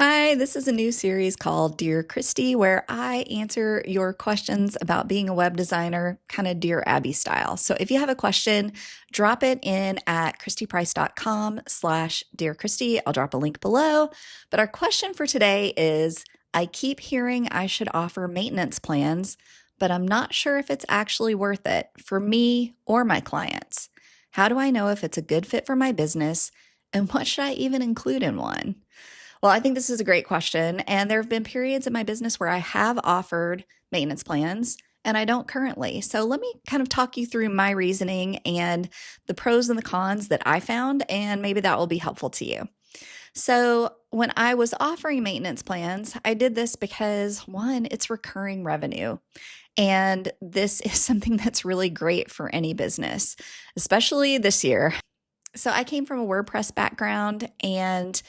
Hi, this is a new series called Dear Christy, where I answer your questions about being a web designer, kind of Dear Abby style. So if you have a question, drop it in at christyprice.com/Dear Christy. I'll drop a link below. But our question for today is, I keep hearing I should offer maintenance plans, but I'm not sure if it's actually worth it for me or my clients. How do I know if it's a good fit for my business, and what should I even include in one? Well, I think this is a great question. And there have been periods in my business where I have offered maintenance plans and I don't currently. So let me kind of talk you through my reasoning and the pros and the cons that I found, and maybe that will be helpful to you. So when I was offering maintenance plans, I did this because one, it's recurring revenue. And this is something that's really great for any business, especially this year. So I came from a WordPress background, and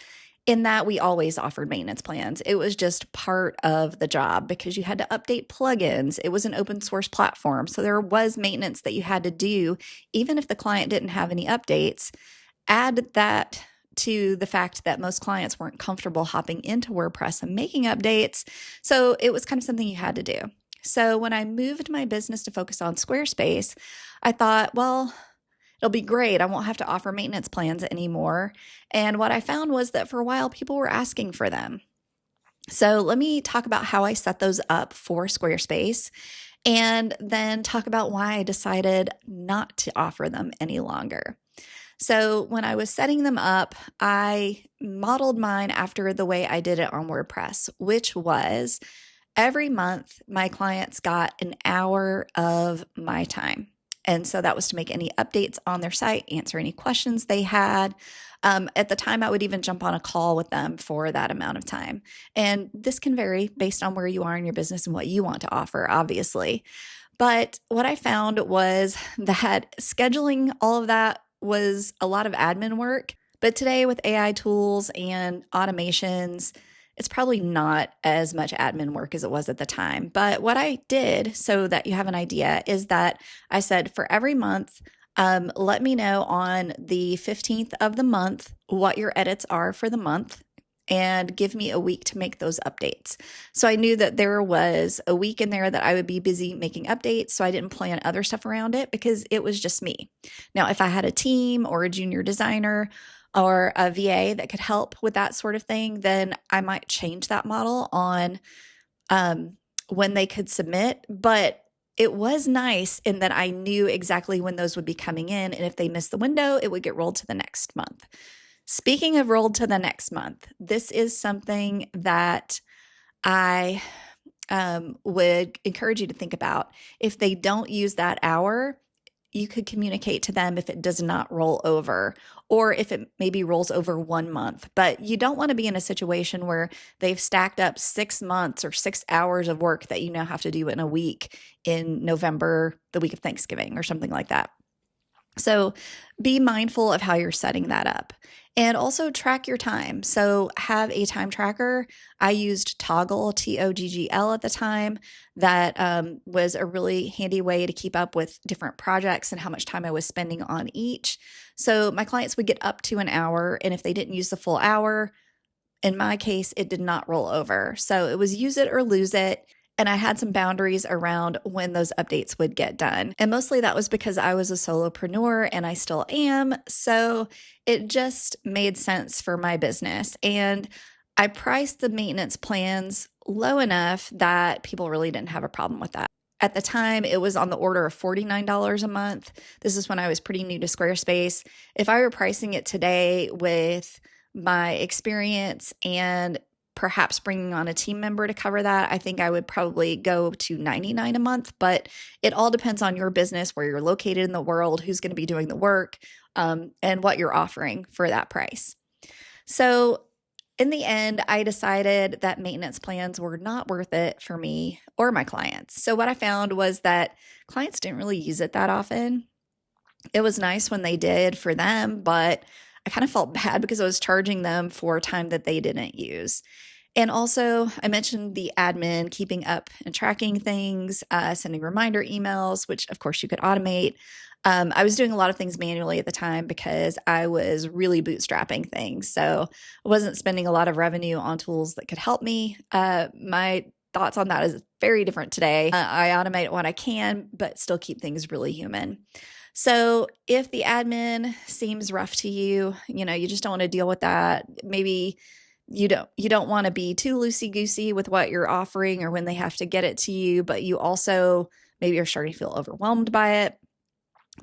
in that, we always offered maintenance plans. It was just part of the job because you had to update plugins. It was an open source platform. So there was maintenance that you had to do, even if the client didn't have any updates. Add that to the fact that most clients weren't comfortable hopping into WordPress and making updates. So it was kind of something you had to do. So when I moved my business to focus on Squarespace, I thought, well, it'll be great. I won't have to offer maintenance plans anymore. And what I found was that for a while, people were asking for them. So let me talk about how I set those up for Squarespace, and then talk about why I decided not to offer them any longer. So when I was setting them up, I modeled mine after the way I did it on WordPress, which was every month, my clients got an hour of my time. And so that was to make any updates on their site, answer any questions they had. At the time, I would even jump on a call with them for that amount of time. And this can vary based on where you are in your business and what you want to offer, obviously. But what I found was that scheduling all of that was a lot of admin work. But today, with AI tools and automations, it's probably not as much admin work as it was at the time. But what I did, so that you have an idea, is that I said for every month, let me know on the 15th of the month what your edits are for the month, and give me a week to make those updates. So I knew that there was a week in there that I would be busy making updates, so I didn't plan other stuff around it because it was just me. Now, if I had a team or a junior designer or a VA that could help with that sort of thing, then I might change that model on when they could submit. But it was nice in that I knew exactly when those would be coming in. And if they missed the window, it would get rolled to the next month. Speaking of rolled to the next month, this is something that I would encourage you to think about. If they don't use that hour, you could communicate to them if it does not roll over, or if it maybe rolls over 1 month. But you don't want to be in a situation where they've stacked up 6 months or 6 hours of work that you now have to do in a week in November, the week of Thanksgiving, or something like that. So be mindful of how you're setting that up. And also track your time. So have a time tracker. I used Toggl, Toggl at the time. That was a really handy way to keep up with different projects and how much time I was spending on each. So my clients would get up to an hour, and if they didn't use the full hour, in my case, it did not roll over. So it was use it or lose it. And I had some boundaries around when those updates would get done. And mostly that was because I was a solopreneur, and I still am. So it just made sense for my business. And I priced the maintenance plans low enough that people really didn't have a problem with that. At the time, it was on the order of $49 a month. This is when I was pretty new to Squarespace. If I were pricing it today with my experience and perhaps bringing on a team member to cover that, I think I would probably go to $99 a month. But it all depends on your business, where you're located in the world, who's going to be doing the work, and what you're offering for that price. So in the end, I decided that maintenance plans were not worth it for me or my clients. So what I found was that clients didn't really use it that often. It was nice when they did for them, but I kind of felt bad because I was charging them for time that they didn't use. And also, I mentioned the admin, keeping up and tracking things, sending reminder emails, which of course you could automate. I was doing a lot of things manually at the time because I was really bootstrapping things. So I wasn't spending a lot of revenue on tools that could help me. My thoughts on that is very different today. I automate what I can, but still keep things really human. So if the admin seems rough to you, you just don't want to deal with that. Maybe you don't want to be too loosey-goosey with what you're offering or when they have to get it to you, but you also maybe are starting to feel overwhelmed by it.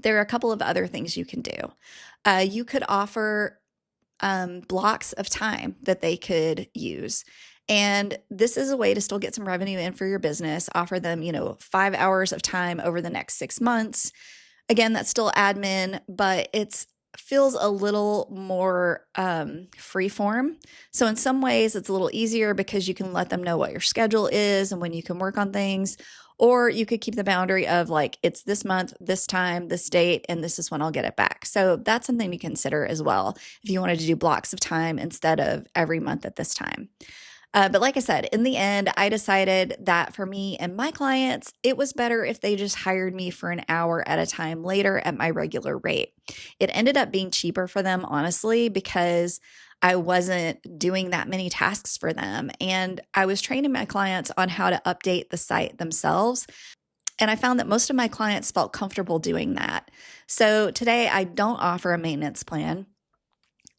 There are a couple of other things you can do. You could offer blocks of time that they could use. And this is a way to still get some revenue in for your business. Offer them, 5 hours of time over the next 6 months. Again, that's still admin, but it's feels a little more free form. So in some ways it's a little easier because you can let them know what your schedule is and when you can work on things. Or you could keep the boundary of like, it's this month, this time, this date, and this is when I'll get it back. So that's something to consider as well if you wanted to do blocks of time instead of every month at this time. But like I said, in the end, I decided that for me and my clients, it was better if they just hired me for an hour at a time later at my regular rate. It ended up being cheaper for them, honestly, because I wasn't doing that many tasks for them. And I was training my clients on how to update the site themselves. And I found that most of my clients felt comfortable doing that. So today I don't offer a maintenance plan.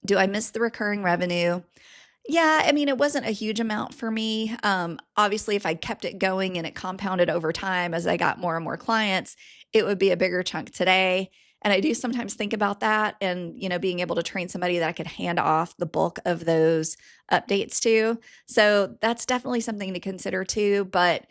Do I miss the recurring revenue? Yeah, I mean, it wasn't a huge amount for me. Obviously, if I kept it going and it compounded over time as I got more and more clients, it would be a bigger chunk today. And I do sometimes think about that and, being able to train somebody that I could hand off the bulk of those updates to. So that's definitely something to consider too. But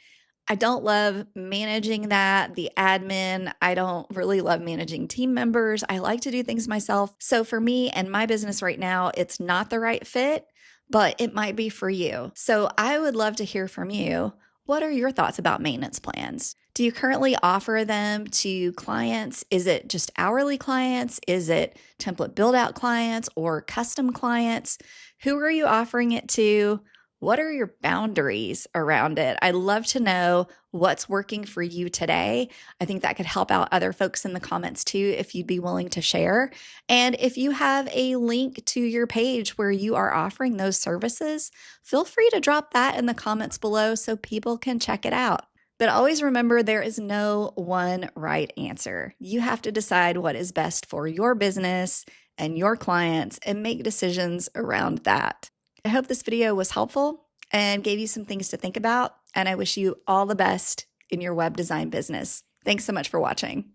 I don't love managing that, the admin. I don't really love managing team members. I like to do things myself. So for me and my business right now, it's not the right fit, but it might be for you. So I would love to hear from you. What are your thoughts about maintenance plans? Do you currently offer them to clients? Is it just hourly clients? Is it template build out clients or custom clients? Who are you offering it to? What are your boundaries around it? I'd love to know what's working for you today. I think that could help out other folks in the comments too, if you'd be willing to share. And if you have a link to your page where you are offering those services, feel free to drop that in the comments below so people can check it out. But always remember, there is no one right answer. You have to decide what is best for your business and your clients and make decisions around that. I hope this video was helpful and gave you some things to think about, and I wish you all the best in your web design business. Thanks so much for watching.